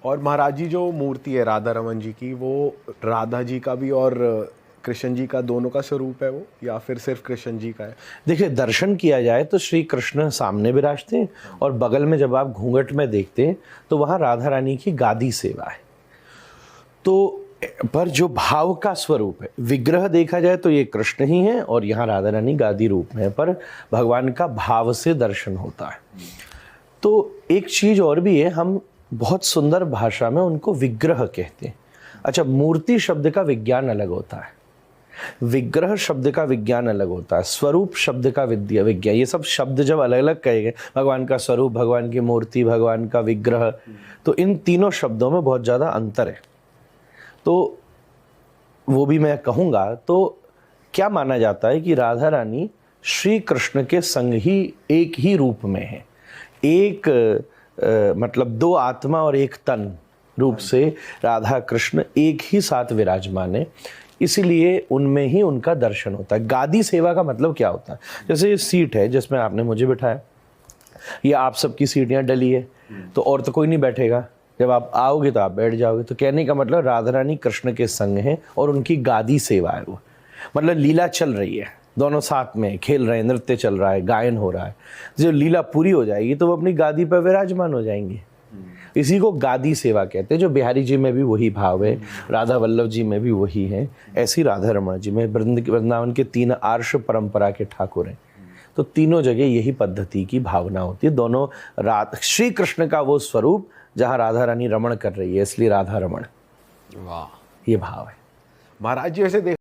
और महाराज जी जो मूर्ति है राधा रमन जी की, वो राधा जी का भी और कृष्ण जी का दोनों का स्वरूप है वो, या फिर सिर्फ कृष्ण जी का है? देखिए, दर्शन किया जाए तो श्री कृष्ण सामने विराजते हैं और बगल में जब आप घूंघट में देखते हैं तो वहाँ राधा रानी की गादी सेवा है। तो पर जो भाव का स्वरूप है, विग्रह देखा जाए तो ये कृष्ण ही है और यहाँ राधा रानी गादी रूप में है, पर भगवान का भाव से दर्शन होता है। तो एक चीज और भी है, हम बहुत सुंदर भाषा में उनको विग्रह कहते हैं। अच्छा, मूर्ति शब्द का विज्ञान अलग होता है, विग्रह शब्द का विज्ञान अलग होता है, स्वरूप शब्द का विज्ञान, ये सब शब्द जब अलग अलग कहे गए, भगवान का स्वरूप, भगवान की मूर्ति, भगवान का विग्रह, तो इन तीनों शब्दों में बहुत ज़्यादा अंतर है। तो वो भी मैं कहूँगा, तो क्या माना जाता है कि राधा रानी श्री कृष्ण के संग ही एक ही रूप में है, एक मतलब दो आत्मा और एक तन रूप से राधा कृष्ण एक ही साथ विराजमान है, इसीलिए उनमें ही उनका दर्शन होता है। गादी सेवा का मतलब क्या होता है? जैसे ये सीट है जिसमें आपने मुझे बिठाया, ये आप सबकी सीट यहाँ डली है, तो और तो कोई नहीं बैठेगा, जब आप आओगे तो आप बैठ जाओगे। तो कहने का मतलब राधा रानी कृष्ण के संग है और उनकी गादी सेवा है वो, मतलब लीला चल रही है, दोनों साथ में खेल रहे हैं, नृत्य चल रहा है, गायन हो रहा है। जो लीला पूरी हो जाएगी तो वो अपनी गादी पर विराजमान हो जाएंगे, इसी को गादी सेवा कहते हैं। जो बिहारी जी में भी वही भाव है, राधा वल्लभ जी में भी वही है, ऐसी राधा रमण जी में, वृंदावन के 3 आर्ष परंपरा के ठाकुर हैं, तो तीनों जगह यही पद्धति की भावना होती है। दोनों श्री कृष्ण का वो स्वरूप जहाँ राधा रानी रमण कर रही है, इसलिए राधा रमण, वाह, ये भाव है। महाराज जी ऐसे